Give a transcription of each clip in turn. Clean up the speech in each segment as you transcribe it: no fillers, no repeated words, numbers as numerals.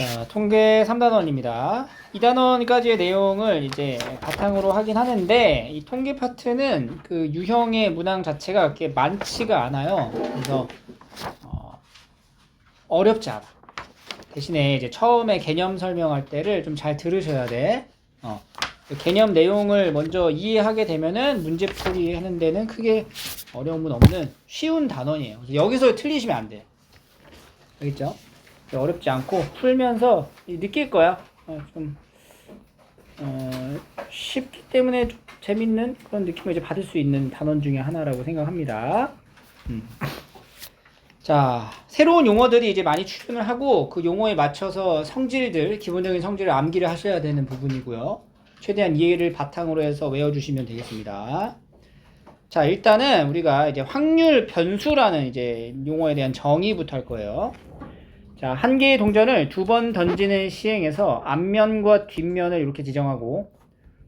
자, 통계 3단원입니다. 2단원까지의 내용을 이제 바탕으로 하긴 하는데, 이 통계 파트는 그 유형의 문항 자체가 그렇게 많지가 않아요. 그래서, 어렵지 않아. 대신에 이제 처음에 개념 설명할 때를 좀 잘 들으셔야 돼. 그 개념 내용을 먼저 이해하게 되면은 문제풀이 하는 데는 크게 어려움은 없는 쉬운 단원이에요. 그래서 여기서 틀리시면 안 돼. 알겠죠? 어렵지 않고 풀면서 느낄 거야. 쉽기 때문에 좀 재밌는 그런 느낌을 이제 받을 수 있는 단원 중에 하나라고 생각합니다. 자, 새로운 용어들이 이제 많이 출현을 하고 그 용어에 맞춰서 성질들, 기본적인 성질을 암기를 하셔야 되는 부분이고요. 최대한 이해를 바탕으로 해서 외워주시면 되겠습니다. 자, 일단은 우리가 이제 확률 변수라는 이제 용어에 대한 정의부터 할 거예요. 자, 한 개의 동전을 두 번 던지는 시행에서 앞면과 뒷면을 이렇게 지정하고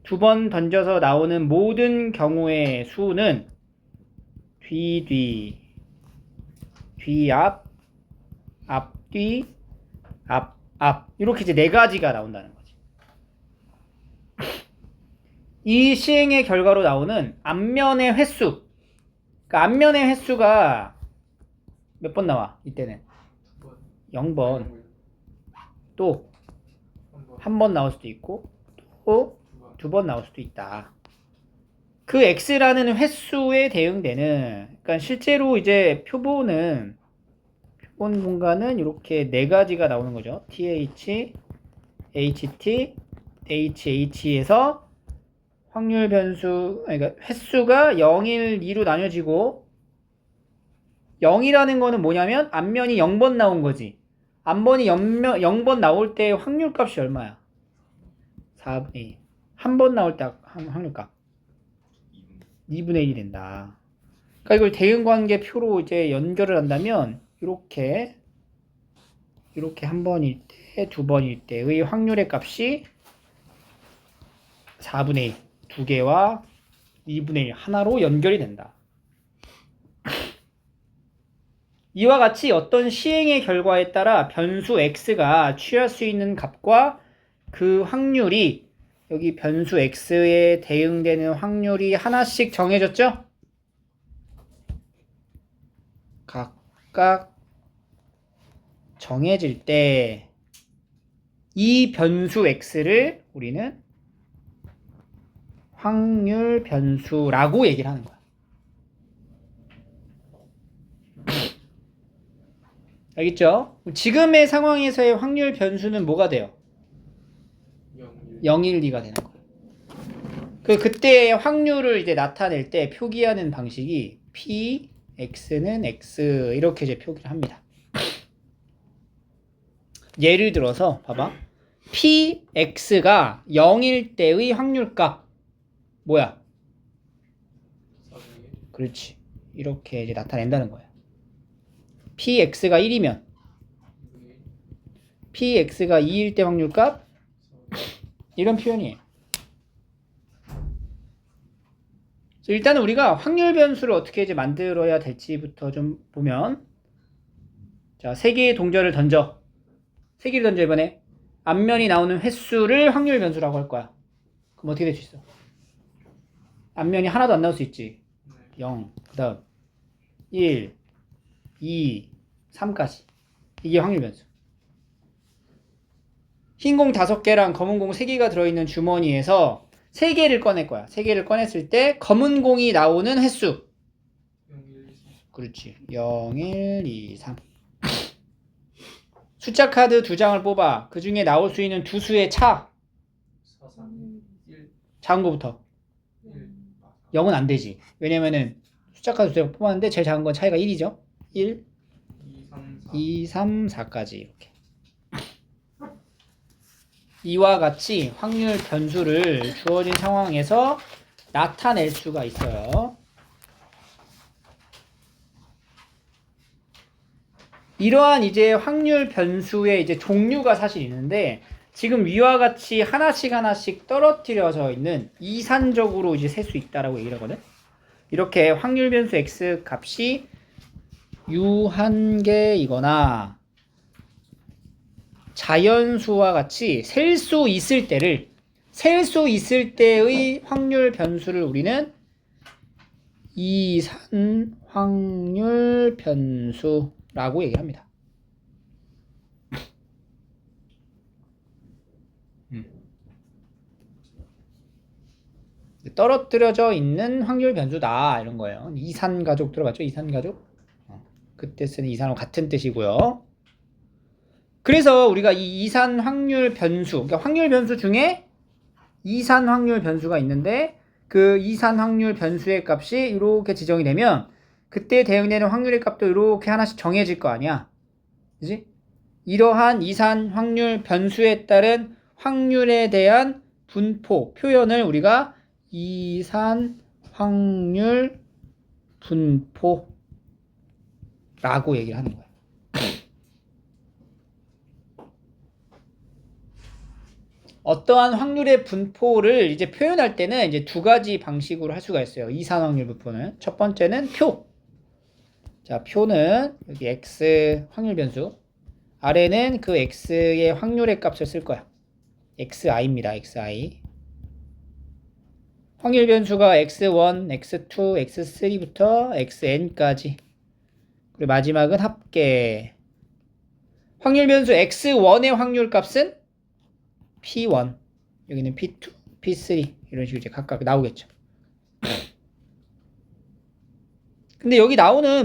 두 번 던져서 나오는 모든 경우의 수는 뒤, 앞, 앞뒤, 앞 이렇게 이제 네 가지가 나온다는 거지. 이 시행의 결과로 나오는 앞면의 횟수, 그러니까 앞면의 횟수가 몇 번 나와? 이때는 0번. 또 한 번 나올 수도 있고 또 두 번 나올 수도 있다. 그 x라는 횟수에 대응되는, 그러니까 실제로 이제 표본 공간은 이렇게 네 가지가 나오는 거죠. th, ht, hh에서 확률 변수, 그러니까 횟수가 0, 1, 2로 나뉘어지고 0이라는 거는 뭐냐면 앞면이 0번 나온 거지. 앞면이 0번 나올 때 확률값이 얼마야? 4분의 2. 한 번 나올 때 확률값 2분의 1이 된다. 그러니까 이걸 대응관계 표로 이제 연결을 한다면 이렇게 한 번일 때, 두 번일 때의 확률의 값이 4분의 1, 두 개와 2분의 1 하나로 연결이 된다. 이와 같이 어떤 시행의 결과에 따라 변수 x가 취할 수 있는 값과 그 확률이 여기 변수 x에 대응되는 확률이 하나씩 정해졌죠? 각각 정해질 때 이 변수 x를 우리는 확률 변수라고 얘기를 하는 거야. 알겠죠? 지금의 상황에서의 확률 변수는 뭐가 돼요? 0, 1, 2가 되는 거예요. 그때의 확률을 이제 나타낼 때 표기하는 방식이 p, x는 x 이렇게 이제 표기를 합니다. 예를 들어서 봐봐. px가 0일 때의 확률값 뭐야? 그렇지. 이렇게 이제 나타낸다는 거야. px가 1이면 px가 2일 때 확률값 이런 표현이에요. 일단은 우리가 확률 변수를 어떻게 이제 만들어야 될지부터 좀 보면, 자, 세 개의 동전을 던져. 세 개를 던져. 이번에 앞면이 나오는 횟수를 확률 변수라고 할 거야. 그럼 어떻게 될 수 있어? 앞면이 하나도 안 나올 수 있지. 0, 그 다음 1, 2, 3까지. 이게 확률 변수. 흰 공 5개랑 검은 공 3개가 들어있는 주머니에서 3개를 꺼낼 거야. 3개를 꺼냈을 때 검은 공이 나오는 횟수. 0, 1, 2, 3. 그렇지. 0, 1, 2, 3. 숫자 카드 2장을 뽑아. 그 중에 나올 수 있는 두 수의 차. 4, 3, 1. 작은 거부터. 1. 0은 안 되지. 왜냐면은 숫자 카드 2장 뽑았는데 제일 작은 건 차이가 1이죠. 1, 2, 3, 4까지 이렇게. 이와 같이 확률 변수를 주어진 상황에서 나타낼 수가 있어요. 이러한 이제 확률 변수의 이제 종류가 사실 있는데, 지금 위와 같이 하나씩 떨어뜨려져 있는 이산적으로 이제 셀 수 있다라고 얘기를 하거든. 이렇게 확률 변수 x 값이 유한계이거나 자연수와 같이 셀 수 있을 때를 셀 수 있을 때의 확률 변수를 우리는 이산 확률 변수라고 얘기합니다. 떨어뜨려져 있는 확률 변수다 이런 거예요. 이산가족 들어봤죠? 이산가족? 그때 쓰는 이산하고 같은 뜻이고요. 그래서 우리가 이 이산 확률 변수, 그러니까 확률 변수 중에 이산 확률 변수가 있는데 그 이산 확률 변수의 값이 이렇게 지정이 되면 그때 대응되는 확률의 값도 이렇게 하나씩 정해질 거 아니야. 그지? 이러한 이산 확률 변수에 따른 확률에 대한 분포, 표현을 우리가 이산 확률 분포라고 얘기를 하는 거야. 어떠한 확률의 분포를 이제 표현할 때는 이제 두 가지 방식으로 할 수가 있어요. 이산 확률 분포는. 첫 번째는 표. 자, 표는 여기 x 확률 변수. 아래는 그 x의 확률의 값을 쓸 거야. xi입니다. xi. 확률 변수가 x1, x2, x3부터 xn까지. 그리고 마지막은 합계. 확률 변수 x1의 확률 값은 P1, 여기는 P2, P3 이런 식으로 이제 각각 나오겠죠. 근데 여기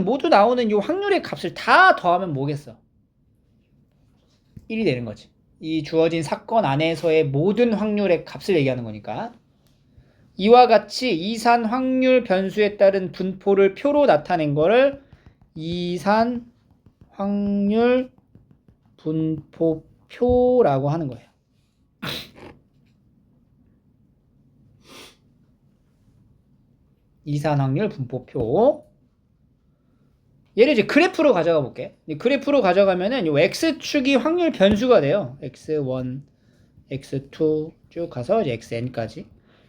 모두 나오는 이 확률의 값을 다 더하면 뭐겠어? 1이 되는 거지. 이 주어진 사건 안에서의 모든 확률의 값을 얘기하는 거니까. 이와 같이 이산 확률 변수에 따른 분포를 표로 나타낸 거를 이산 확률 분포표라고 하는 거예요. 이산 확률 분포표. 얘를 이제 그래프로 가져가 볼게. 그래프로 가져가면은 요 x축이 확률 변수가 돼요. x1, x2 쭉 가서 이제 xn까지.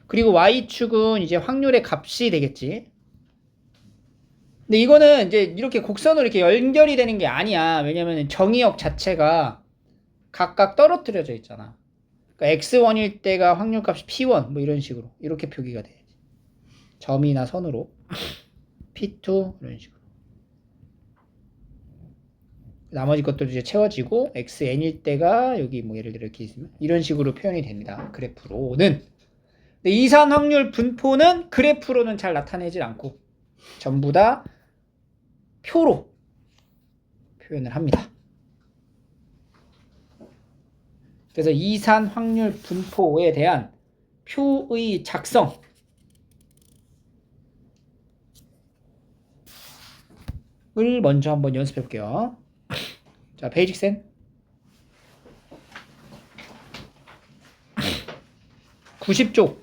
그리고 y축은 이제 확률의 값이 되겠지. 근데 이거는 이제 이렇게 곡선으로 이렇게 연결이 되는 게 아니야. 왜냐면 정의역 자체가 각각 떨어뜨려져 있잖아. 그러니까 x1일 때가 확률값이 p1 뭐 이런 식으로 이렇게 표기가 돼. 점이나 선으로 P2 이런 식으로 나머지 것들도 이제 채워지고 XN일 때가 여기 뭐 예를 들어 이렇게 있으면 이런 식으로 표현이 됩니다. 그래프로는. 근데 이산 확률 분포는 그래프로는 잘 나타내질 않고 전부 다 표로 표현을 합니다. 그래서 이산 확률 분포에 대한 표의 작성 을 먼저 한번 연습해 볼게요. 자, 베이직 센 90쪽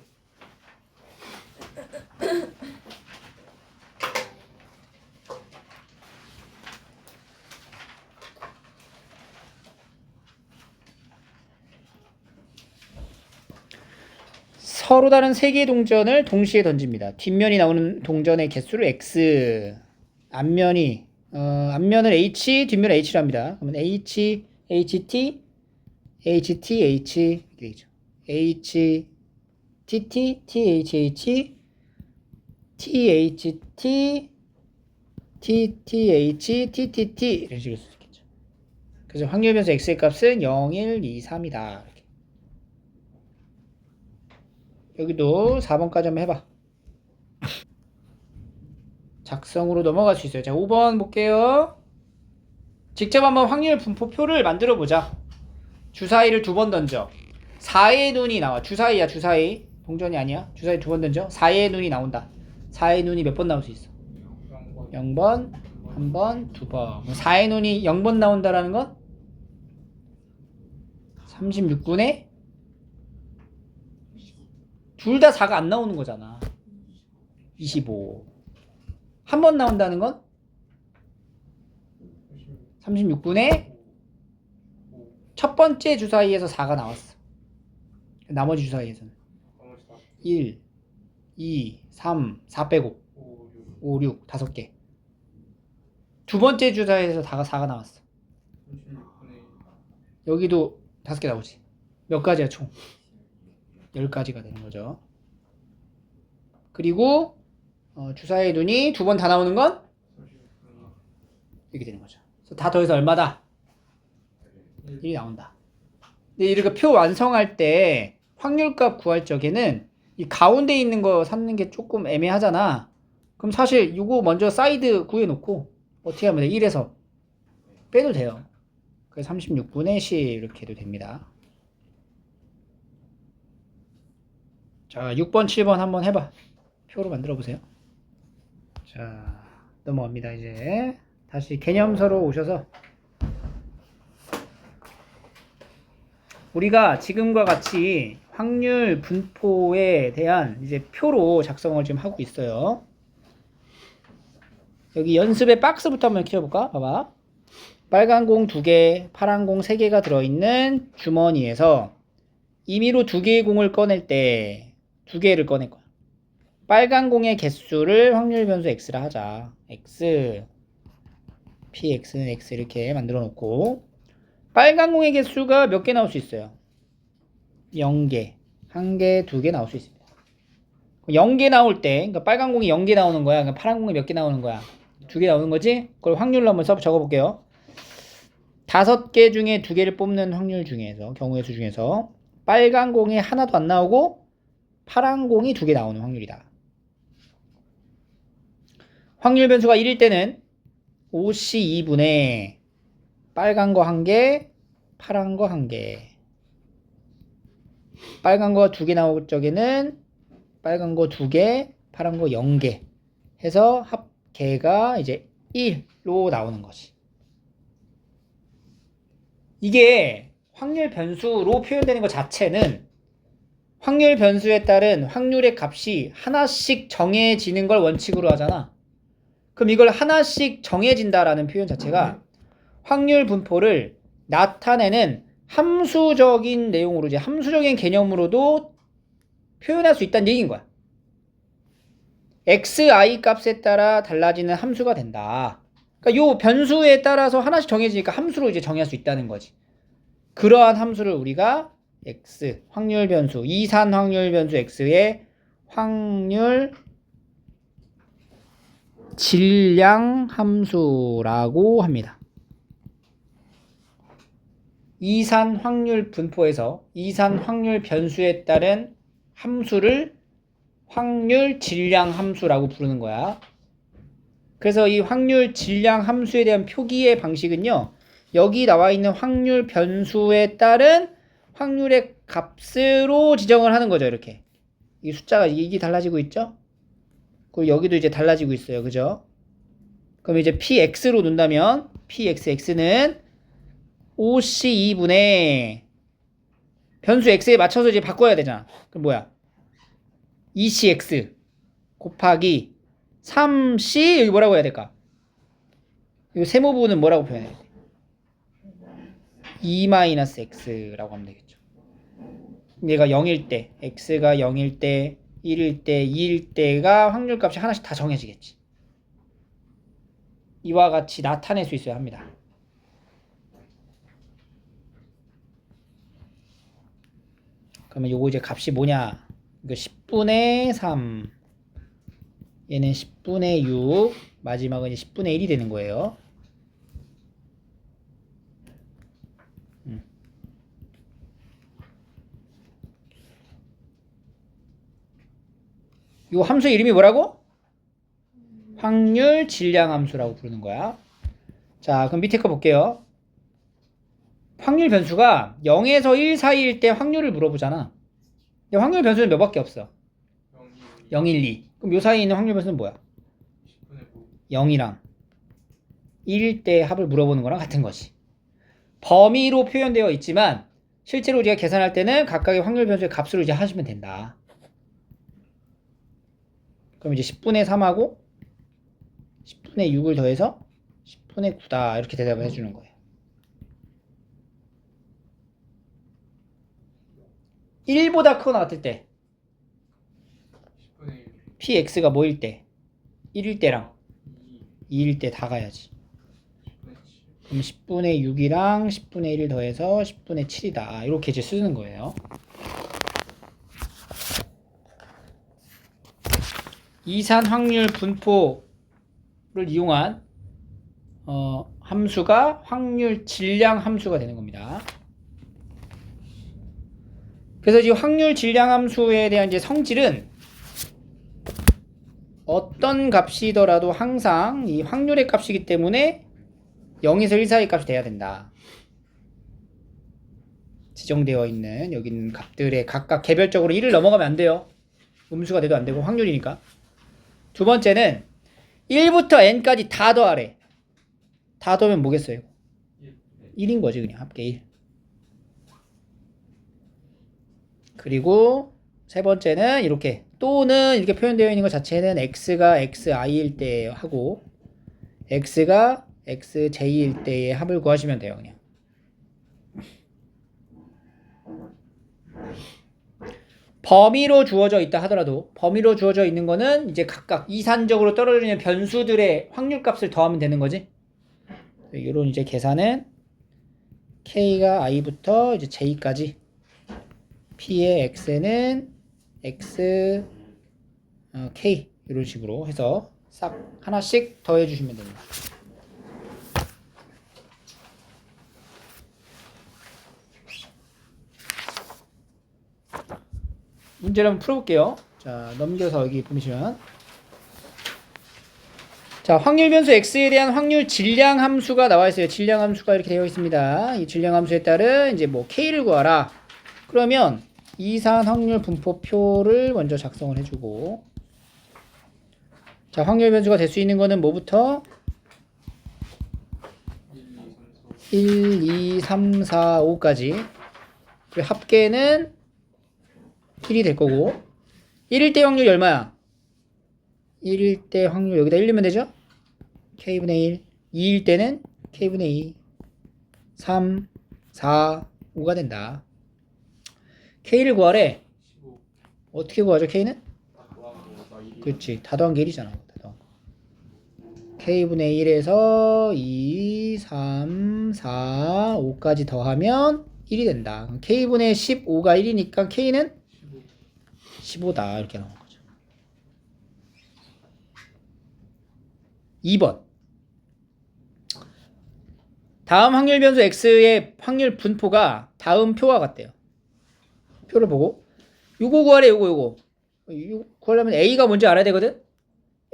서로 다른 세 개의 동전을 동시에 던집니다. 뒷면이 나오는 동전의 개수를 x, 앞면을 h, 뒷면을 h로 합니다. 그러면 h, ht, ht, h 이렇게 되죠. h, tt, thh, tht, tth, ttt 이런 식으로 쓸 수 있겠죠. 그래서 확률 변수 x의 값은 0, 1, 2, 3이다. 이렇게. 여기도 4번까지 한번 해봐. 작성으로 넘어갈 수 있어요. 자, 5번 볼게요. 직접 한번 확률 분포표를 만들어 보자. 주사위를 2번 던져. 4의 눈이 나와. 주사위야, 주사위. 동전이 아니야. 주사위 2번 던져. 4의 눈이 나온다. 4의 눈이 몇 번 나올 수 있어? 0번, 1번, 2번. 4의 눈이 0번 나온다라는 건 36분의 둘 다 4가 안 나오는 거잖아. 25. 한 번 나온다는 건 36분의 첫 번째 주사위에서 4가 나왔어. 나머지 주사위에서는 1, 2, 3, 4 빼고 5, 6, 5개. 두 번째 주사위에서 4가 나왔어. 여기도 5개 나오지. 몇 가지야 총? 10가지가 되는 거죠. 그리고 주사위의 눈이 2번 다 나오는 건 이렇게 되는 거죠. 그래서 다 더해서 얼마다? 1이 나온다. 근데 이렇게 표 완성할 때 확률값 구할 적에는 이 가운데 있는 거 찾는 게 조금 애매하잖아. 그럼 사실 이거 먼저 사이드 구해놓고 어떻게 하면 돼? 1에서 빼도 돼요. 그래서 36분의 10 이렇게 해도 됩니다. 자, 6번, 7번 한번 해봐. 표로 만들어 보세요. 자, 넘어갑니다. 이제 다시 개념서로 오셔서 우리가 지금과 같이 확률 분포에 대한 이제 표로 작성을 지금 하고 있어요. 여기 연습의 박스부터 한번 키워볼까? 봐봐. 빨간 공 2개, 파란 공 3개가 들어있는 주머니에서 임의로 2개의 공을 꺼낼 때 2개를 꺼낼 거야. 빨간 공의 개수를 확률 변수 x라 하자. x, px는 x 이렇게 만들어 놓고 빨간 공의 개수가 몇 개 나올 수 있어요? 0개, 1개, 2개 나올 수 있습니다. 0개 나올 때, 그러니까 빨간 공이 0개 나오는 거야. 그러니까 파란 공이 몇 개 나오는 거야? 2개 나오는 거지? 그걸 확률로 한번 적어볼게요. 5개 중에 2개를 뽑는 확률 중에서, 경우의 수 중에서 빨간 공이 하나도 안 나오고 파란 공이 2개 나오는 확률이다. 확률 변수가 1일 때는 5c 2분의 빨간 거 1개, 파란 거 1개. 빨간 거 2개 나올 적에는 빨간 거 2개, 파란 거 0개 해서 합계가 이제 1로 나오는 거지. 이게 확률 변수로 표현되는 것 자체는 확률 변수에 따른 확률의 값이 하나씩 정해지는 걸 원칙으로 하잖아. 그럼 이걸 하나씩 정해진다라는 표현 자체가 확률 분포를 나타내는 함수적인 내용으로, 이제 함수적인 개념으로도 표현할 수 있다는 얘기인 거야. xi 값에 따라 달라지는 함수가 된다. 그러니까 요 변수에 따라서 하나씩 정해지니까 함수로 이제 정의할 수 있다는 거지. 그러한 함수를 우리가 x, 확률 변수, 이산 확률 변수 x의 확률 질량 함수라고 합니다. 이산 확률 분포에서 이산 확률 변수에 따른 함수를 확률 질량 함수라고 부르는 거야. 그래서 이 확률 질량 함수에 대한 표기의 방식은요, 여기 나와 있는 확률 변수에 따른 확률의 값으로 지정을 하는 거죠. 이렇게 이 숫자가 이게 달라지고 있죠. 그리고 여기도 이제 달라지고 있어요. 그죠? 그럼 이제 px로 놓는다면 px는 5c 2분의 변수 x에 맞춰서 이제 바꿔야 되잖아. 그럼 뭐야? 2cx 곱하기 3c, 여기 뭐라고 해야 될까? 이 세모 부분은 뭐라고 표현해야 돼? 2-x라고 하면 되겠죠. 얘가 0일 때, x가 0일 때, 1일 때, 2일 때가 확률값이 하나씩 다 정해지겠지. 이와 같이 나타낼 수 있어야 합니다. 그러면 요거 이제 값이 뭐냐? 이거 10분의 3, 얘는 10분의 6, 마지막은 이제 10분의 1이 되는 거예요. 요 함수 이름이 뭐라고? 확률 질량 함수라고 부르는 거야. 자, 그럼 밑에 거 볼게요. 확률 변수가 0에서 1 사이일 때 확률을 물어보잖아. 근데 확률 변수는 몇 밖에 없어? 0, 1, 2. 그럼 요 사이에 있는 확률 변수는 뭐야? 0이랑 1일 때 합을 물어보는 거랑 같은 거지. 범위로 표현되어 있지만 실제로 우리가 계산할 때는 각각의 확률 변수의 값으로 이제 하시면 된다. 그럼 이제 10분의 3하고 10분의 6을 더해서 10분의 9다 이렇게 대답을 해주는 거예요. 1보다 크거나 같을 때 px가 뭐일 때? 1일 때랑 2일 때 다 가야지. 그럼 10분의 6이랑 10분의 1을 더해서 10분의 7이다. 이렇게 이제 쓰는 거예요. 이산 확률 분포를 이용한 함수가 확률 질량 함수가 되는 겁니다. 그래서 이 확률 질량 함수에 대한 이제 성질은 어떤 값이더라도 항상 이 확률의 값이기 때문에 0에서 1 사이 값이 돼야 된다. 지정되어 있는 여기 있는 값들의 각각 개별적으로 1을 넘어가면 안 돼요. 음수가 돼도 안 되고 확률이니까. 두 번째는 1부터 n까지 다 더하래. 다 더하면 뭐겠어요? 1인 거지 그냥 합계 1. 그리고 세 번째는 이렇게 또는 이렇게 표현되어 있는 것 자체는 x가 xi일 때 하고 x가 xj일 때의 합을 구하시면 돼요. 그냥. 범위로 주어져 있다 하더라도 범위로 주어져 있는 거는 이제 각각 이산적으로 떨어지는 변수들의 확률값을 더하면 되는 거지. 이런 이제 계산은 k가 i부터 이제 j까지 p의 x는 x k 이런 식으로 해서 싹 하나씩 더해 주시면 됩니다. 문제를 한번 풀어볼게요. 자, 넘겨서 여기 보시면 자, 확률 변수 x에 대한 확률 질량 함수가 나와 있어요. 질량 함수가 이렇게 되어 있습니다. 이 질량 함수에 따른 이제 뭐 k를 구하라. 그러면 이산 확률 분포표를 먼저 작성을 해주고 자, 확률 변수가 될 수 있는 거는 뭐부터 1, 2, 3, 4, 5까지 그리고 합계는 1이 될 거고 1일 때 확률이 얼마야? 1일 때 확률 여기다 1 넣으면 되죠? k분의 1 2일 때는 k분의 2 3, 4, 5가 된다. k를 구하래. 15. 어떻게 구하죠 k는? 나 1이. 그렇지 다 더한 게 1이잖아. k분의 1에서 2, 3, 4, 5까지 더하면 1이 된다. k분의 15가 1이니까 k는 15다 이렇게 나오는 거죠. 2번 다음 확률 변수 x의 확률 분포가 다음 표와 같대요. 표를 보고 요거 구하래. 요거 구하려면 a가 뭔지 알아야 되거든.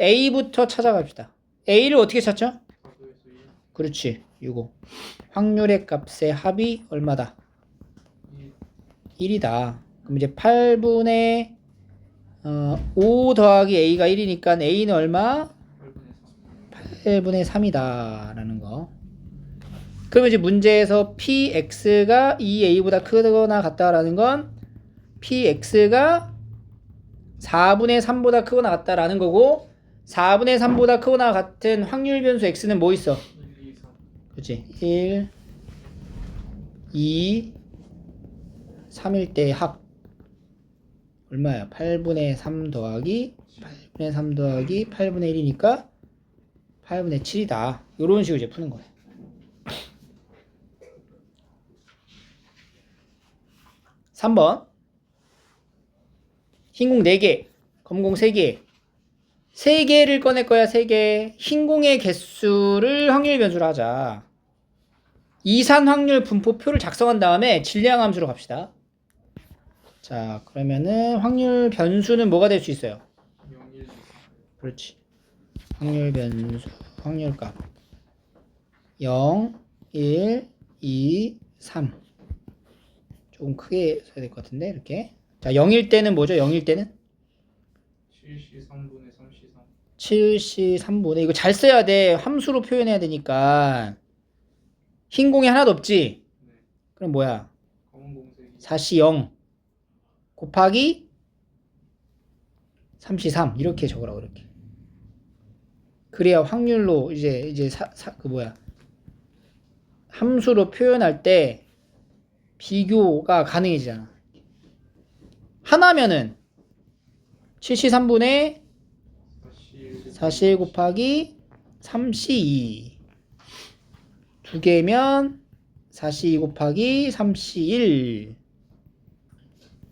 a부터 찾아갑시다. a를 어떻게 찾죠? 그렇지 요거 확률의 값의 합이 얼마다? 1이다. 그럼 이제 8분의 5 더하기 a가 1이니까 a는 얼마? 8분의 3이다 라는 거. 그러면 이제 문제에서 px가 2a보다 크거나 같다라는 건 px가 4분의 3보다 크거나 같다라는 거고 4분의 3보다 크거나 같은 확률 변수 x는 뭐 있어? 1, 2, 3. 그렇지 1, 2, 3일 때의 합 얼마야? 8분의 3 더하기 8분의 3 더하기 8분의 1이니까 8분의 7이다. 이런 식으로 이제 푸는 거예요. 3번 흰공 4개, 검공 3개 3개를 꺼낼 거야. 3개. 흰공의 개수를 확률 변수로 하자. 이산 확률 분포표를 작성한 다음에 질량 함수로 갑시다. 자, 그러면은 확률 변수는 뭐가 될 수 있어요? 0, 1, 2, 3. 그렇지. 확률 변수, 확률값 0, 1, 2, 3 조금 크게 써야 될 것 같은데 이렇게. 자, 0일 때는 뭐죠? 0일 때는? 7시 3분의 3시 3. 7시 3분의 이거 잘 써야 돼. 함수로 표현해야 되니까. 흰 공이 하나도 없지? 네. 그럼 뭐야? 검은 공색이 4시 0 곱하기 3시 3 이렇게 적으라고 이렇게. 그래야 확률로 이제 그 뭐야? 함수로 표현할 때 비교가 가능해지잖아. 하나면은 7시 3분의 4시 1 곱하기 3시 2 2개면 4C 곱하기 3C1.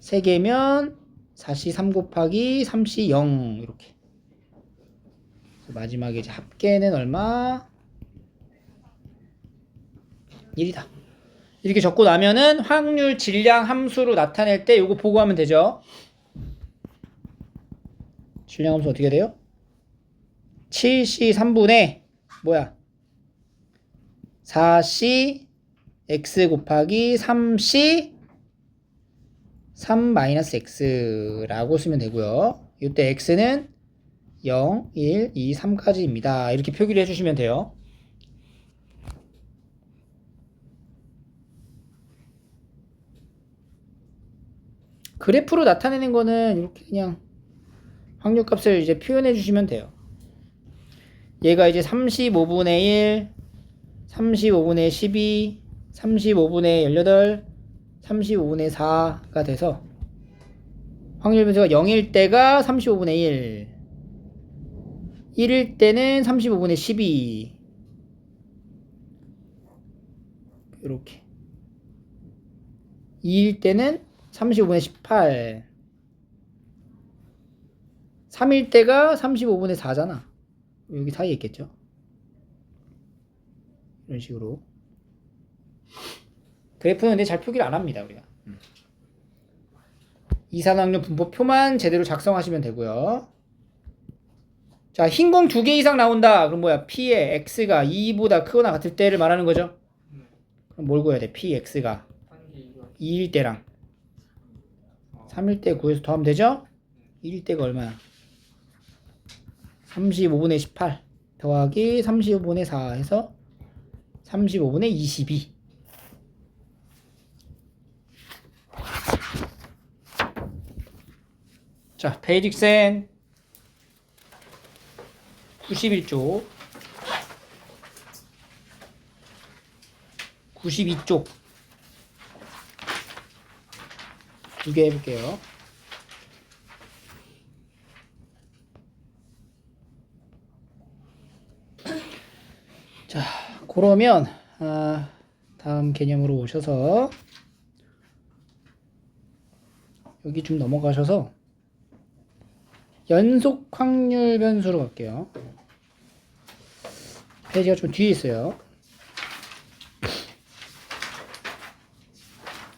3개면 4C 3 곱하기 3C 0. 이렇게. 마지막에 이제 합계는 얼마? 1이다. 이렇게 적고 나면은 확률 질량 함수로 나타낼 때 요거 보고 하면 되죠. 질량 함수 어떻게 돼요? 7C 3분의 뭐야? 4C x 곱하기 3C 3-x라고 쓰면 되고요. 이때 x는 0, 1, 2, 3까지입니다. 이렇게 표기를 해주시면 돼요. 그래프로 나타내는 거는 이렇게 그냥 확률값을 이제 표현해 주시면 돼요. 얘가 이제 35분의 1, 35분의 12, 35분의 18, 35분의 4가 돼서 확률 변수가 0일 때가 35분의 1, 1일 때는 35분의 12 이렇게 2일 때는 35분의 18 3일 때가 35분의 4잖아. 여기 사이에 있겠죠. 이런 식으로 그래프는 근데 잘 표기를 안 합니다 우리가. 이산확률 분포표만 제대로 작성하시면 되고요. 자, 흰 공 2개 이상 나온다. 그럼 뭐야? P의 X가 2보다 크거나 같을 때를 말하는 거죠. 그럼 뭘 구해야 돼? PX가 2일 때랑 3일 때 구해서 더하면 되죠? 1일 때가 얼마야? 35분의 18 더하기 35분의 4 해서 35분의 22. 자, 베이직센 91쪽 92쪽 두 개 해볼게요. 자, 그러면 다음 개념으로 오셔서 여기 좀 넘어가셔서 연속 확률 변수로 갈게요. 페이지가 좀 뒤에 있어요.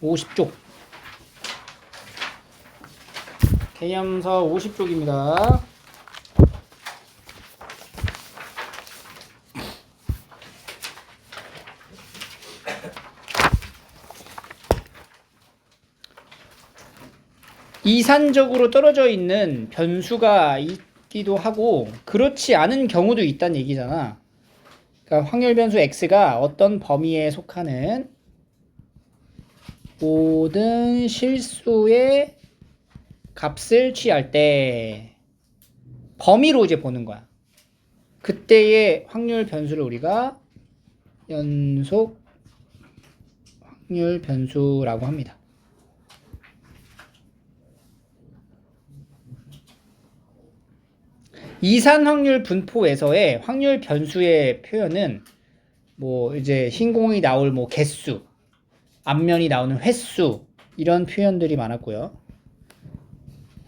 50쪽 개념서 50쪽입니다. 이산적으로 떨어져 있는 변수가 있기도 하고 그렇지 않은 경우도 있다는 얘기잖아. 그러니까 확률 변수 x가 어떤 범위에 속하는 모든 실수의 값을 취할 때 범위로 이제 보는 거야. 그때의 확률 변수를 우리가 연속 확률 변수라고 합니다. 이산 확률 분포에서의 확률 변수의 표현은 뭐 이제 흰 공이 나올 뭐 개수, 앞면이 나오는 횟수 이런 표현들이 많았고요.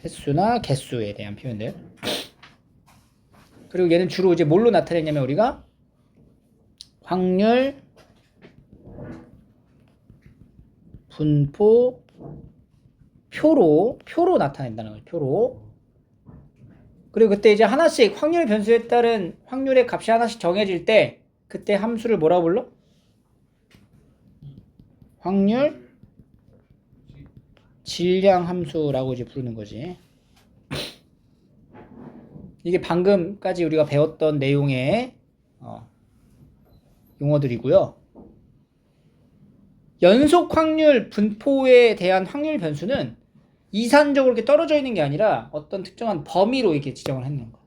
횟수나 개수에 대한 표현들. 그리고 얘는 주로 이제 뭘로 나타내냐면 우리가 확률 분포 표로 나타낸다는 거예요. 표로. 그리고 그때 이제 하나씩 확률 변수에 따른 확률의 값이 하나씩 정해질 때 그때 함수를 뭐라고 불러? 확률 질량 함수라고 이제 부르는 거지. 이게 방금까지 우리가 배웠던 내용의 용어들이고요. 연속 확률 분포에 대한 확률 변수는 이산적으로 이렇게 떨어져 있는 게 아니라 어떤 특정한 범위로 이렇게 지정을 했는 거야.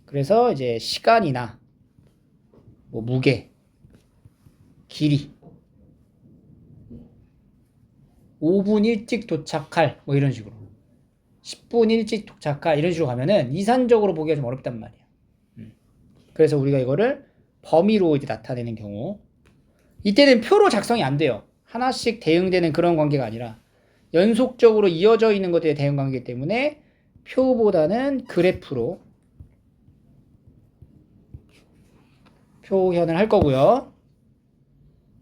그래서 이제 시간이나 뭐 무게, 길이, 5분 일찍 도착할 뭐 이런 식으로 10분 일찍 도착할 이런 식으로 가면은 이산적으로 보기가 좀 어렵단 말이야. 그래서 우리가 이거를 범위로 이제 나타내는 경우. 이때는 표로 작성이 안 돼요. 하나씩 대응되는 그런 관계가 아니라 연속적으로 이어져 있는 것들의 대응 관계이기 때문에 표보다는 그래프로 표현을 할 거고요.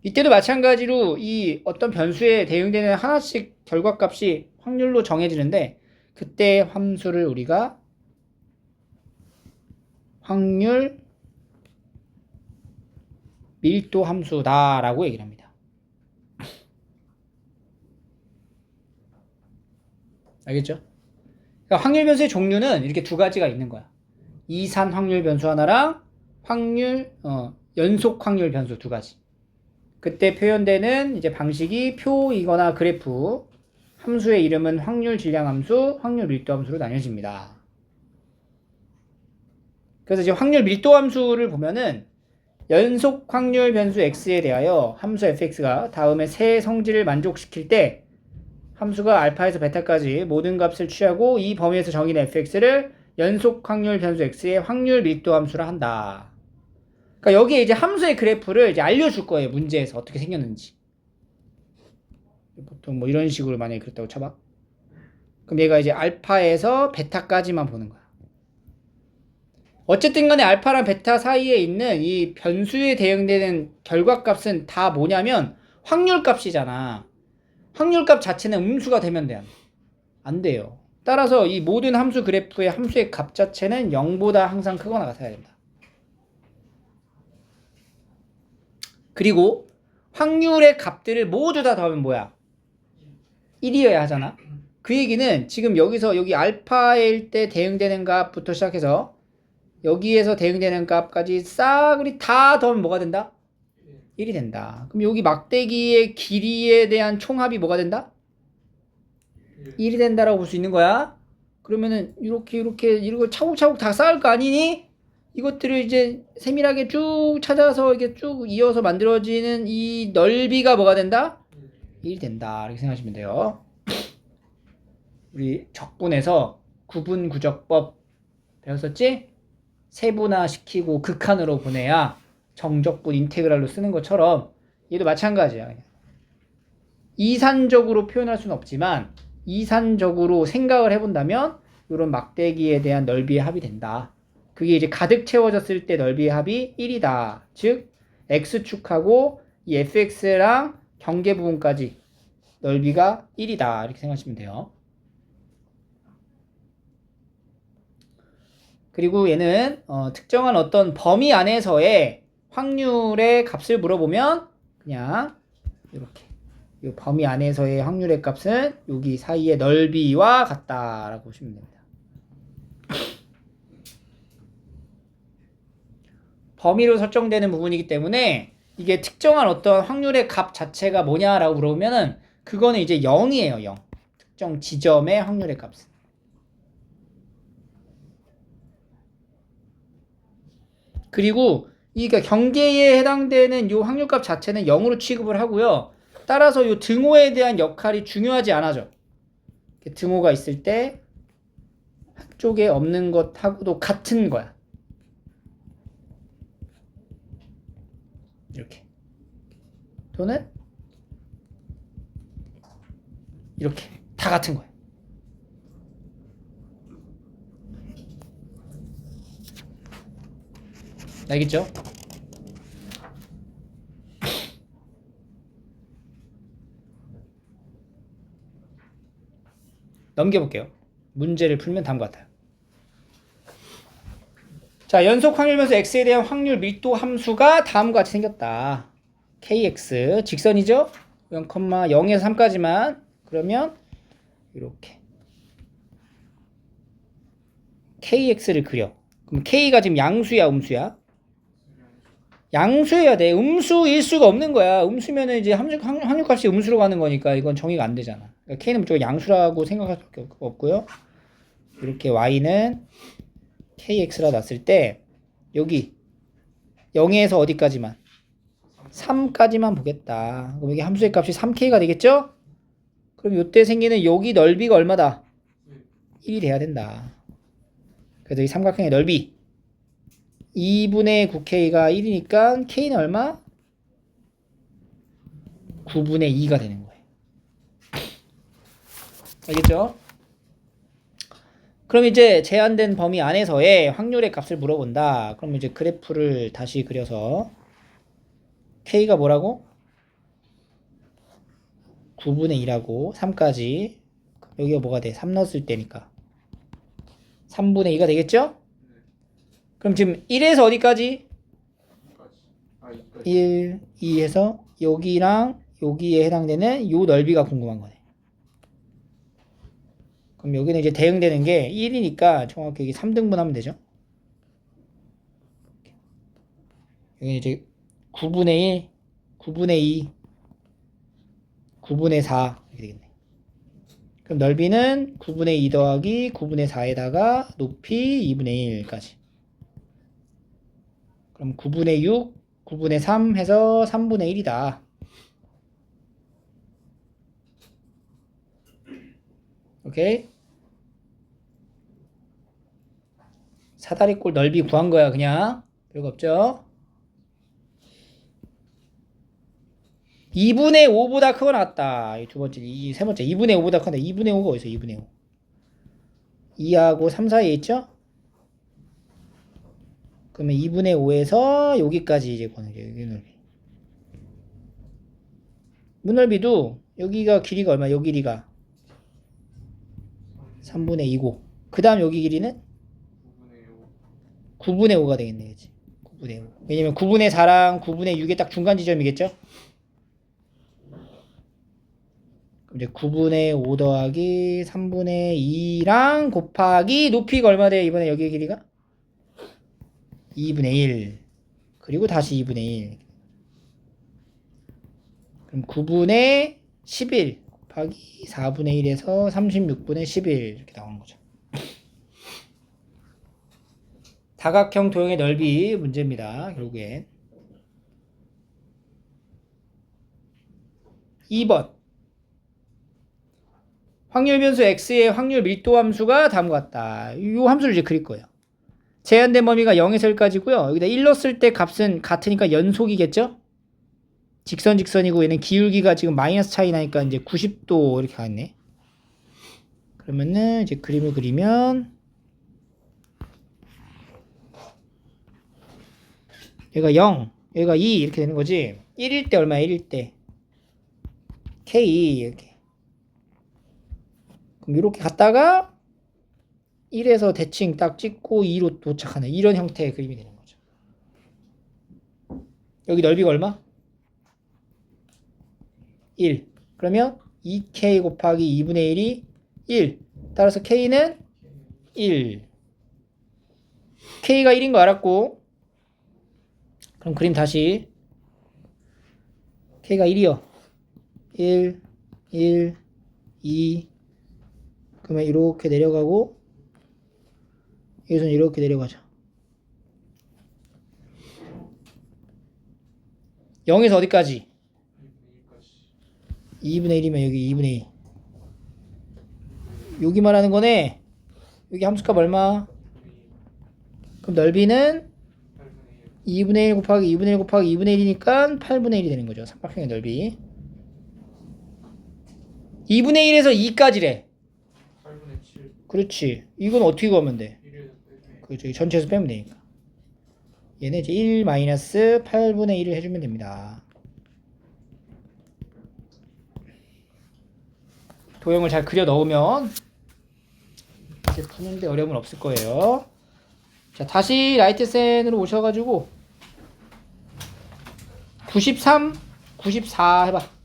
이때도 마찬가지로 이 어떤 변수에 대응되는 하나씩 결과값이 확률로 정해지는데 그때 함수를 우리가 확률 밀도 함수다라고 얘기를 합니다. 알겠죠? 그러니까 확률 변수의 종류는 이렇게 두 가지가 있는 거야. 이산 확률 변수 하나랑 연속 확률 변수 두 가지. 그때 표현되는 이제 방식이 표이거나 그래프, 함수의 이름은 확률 질량 함수, 확률 밀도 함수로 나뉘어집니다. 그래서 이제 확률 밀도 함수를 보면은 연속 확률 변수 x에 대하여 함수 fx가 다음에 세 성질을 만족시킬 때 함수가 알파에서 베타까지 모든 값을 취하고 이 범위에서 정의된 fx를 연속 확률 변수 x의 확률 밀도 함수라 한다. 그러니까 여기에 이제 함수의 그래프를 이제 알려줄 거예요. 문제에서 어떻게 생겼는지. 보통 뭐 이런 식으로 만약에 그랬다고 쳐봐. 그럼 얘가 이제 알파에서 베타까지만 보는 거야. 어쨌든 간에 알파랑 베타 사이에 있는 이 변수에 대응되는 결과값은 다 뭐냐면 확률값이잖아. 확률값 자체는 음수가 되면 돼. 안 돼요. 따라서 이 모든 함수 그래프의 함수의 값 자체는 0보다 항상 크거나 같아야 된다. 그리고 확률의 값들을 모두 다 더하면 뭐야? 1이어야 하잖아. 그 얘기는 지금 여기서 여기 알파일 때 대응되는 값부터 시작해서 여기에서 대응되는 값까지 싸그리 다 더하면 뭐가 된다? 1이 된다. 그럼 여기 막대기의 길이에 대한 총합이 뭐가 된다? 1이 된다라고 볼 수 있는 거야. 그러면은 이렇게 이거 차곡차곡 다 쌓을 거 아니니? 이것들을 이제 세밀하게 쭉 찾아서 이렇게 쭉 이어서 만들어지는 이 넓이가 뭐가 된다? 1이 된다. 이렇게 생각하시면 돼요. 우리 적분에서 구분구적법 배웠었지? 세분화시키고 극한으로 보내야 정적분 인테그랄로 쓰는 것처럼 얘도 마찬가지야. 그냥. 이산적으로 표현할 수는 없지만 이산적으로 생각을 해본다면 이런 막대기에 대한 넓이의 합이 된다. 그게 이제 가득 채워졌을 때 넓이의 합이 1이다. 즉 x축하고 이 fx랑 경계 부분까지 넓이가 1이다. 이렇게 생각하시면 돼요. 그리고 얘는 특정한 어떤 범위 안에서의 확률의 값을 물어보면 그냥 이렇게 이 범위 안에서의 확률의 값은 여기 사이의 넓이와 같다라고 보시면 됩니다. 범위로 설정되는 부분이기 때문에 이게 특정한 어떤 확률의 값 자체가 뭐냐라고 물어보면은 그거는 이제 0이에요. 0. 특정 지점의 확률의 값은. 그리고 이 경계에 해당되는 이 확률값 자체는 0으로 취급을 하고요. 따라서 이 등호에 대한 역할이 중요하지 않아져. 등호가 있을 때 한쪽에 없는 것하고도 같은 거야. 이렇게. 또는 이렇게. 다 같은 거야. 알겠죠? 넘겨볼게요. 문제를 풀면 다음과 같아요. 자, 연속 확률 변수 x에 대한 확률 밀도 함수가 다음과 같이 생겼다. kx 직선이죠? 0,0에서 3까지만. 그러면 이렇게 kx를 그려. 그럼 k가 지금 양수야, 음수야? 양수여야 돼. 음수일 수가 없는 거야. 음수면은 이제 확률값이 음수로 가는 거니까 이건 정의가 안 되잖아. 그러니까 k는 무조건 양수라고 생각할 수밖에 없고요. 이렇게 y는 kx라 놨을 때 여기 0에서 어디까지만? 3까지만 보겠다. 그럼 여기 함수의 값이 3k가 되겠죠? 그럼 이때 생기는 여기 넓이가 얼마다? 1이 돼야 된다. 그래서 이 삼각형의 넓이 2분의 9K가 1이니까 K는 얼마? 9분의 2가 되는 거예요. 알겠죠? 그럼 이제 제한된 범위 안에서의 확률의 값을 물어본다. 그럼 이제 그래프를 다시 그려서 K가 뭐라고? 9분의 2라고 3까지. 여기가 뭐가 돼? 3 넣었을 때니까 3분의 2가 되겠죠? 그럼 지금 1에서 어디까지? 1, 2에서 여기랑 여기에 해당되는 요 넓이가 궁금한 거네. 그럼 여기는 이제 대응되는 게 1이니까 정확히 여기 3등분 하면 되죠. 여기는 이제 9분의 1, 9분의 2, 9분의 4 이렇게 되겠네. 그럼 넓이는 9분의 2 더하기 9분의 4에다가 높이 2분의 1까지. 그럼 9분의 6, 9분의 3 해서 3분의 1이다. 오케이? 사다리꼴 넓이 구한 거야, 그냥. 별거 없죠? 2분의 5보다 크고 나왔다. 이 두 번째, 이 세 번째. 2분의 5보다 크다. 2분의 5가 어디서 2분의 5? 2하고 3 사이에 있죠? 그러면 2분의 5에서 여기까지 이제 보는 게 여기 넓이. 문넓이도 여기가 길이가 얼마? 여기 길이가 3분의 2고. 그 다음 여기 길이는 9분의 5가 되겠네, 그치? 9분의 5. 왜냐면 9분의 4랑 9분의 6의 딱 중간 지점이겠죠? 그럼 이제 9분의 5 더하기 3분의 2랑 곱하기 높이가 얼마 돼요? 이번에 여기의 길이가? 2분의 1. 그리고 다시 2분의 1. 그럼 9분의 11 곱하기 4분의 1에서 36분의 11 이렇게 나오는 거죠. 다각형 도형의 넓이 문제입니다. 결국엔 2번 확률 변수 x의 확률 밀도 함수가 다음과 같다. 이 함수를 이제 그릴 거예요. 제한된 범위가 0에서 1까지고요. 여기다 1 넣었을 때 값은 같으니까 연속이겠죠? 직선이고 얘는 기울기가 지금 마이너스 차이 나니까 이제 90도 이렇게 가겠네. 그러면은 이제 그림을 그리면 얘가 0, 얘가 2 이렇게 되는 거지. 1일 때 얼마야? 1일 때 K 이렇게. 그럼 이렇게 갔다가 1에서 대칭 딱 찍고 2로 도착하는 이런 형태의 그림이 되는 거죠. 여기 넓이가 얼마? 1. 그러면 2K 곱하기 2분의 1이 1. 따라서 K는 1. K가 1인 거 알았고, 그럼 그림 다시. K가 1이요. 1, 1, 2. 그러면 이렇게 내려가고, 여기서는 이렇게 내려가죠. 0에서 어디까지? 2분의 1이면 여기 2분의 2. 여기 말하는 거네. 여기 함수값 얼마? 그럼 넓이는 2분의 1 곱하기 2분의 1 곱하기 2분의 1이니까 8분의 1이 되는 거죠. 삼각형의 넓이. 2분의 1에서 2까지래. 8분의 7. 그렇지. 이건 어떻게 구하면 돼? 1에서 빼면 그렇죠. 전체에서 빼면 되니까. 얘는 이제 1 마이너스 8분의 1을 해주면 됩니다. 도형을 잘 그려 넣으면 이제 푸는데 어려움은 없을 거예요. 자, 다시 라이트 센으로 오셔가지고 93, 94 해봐.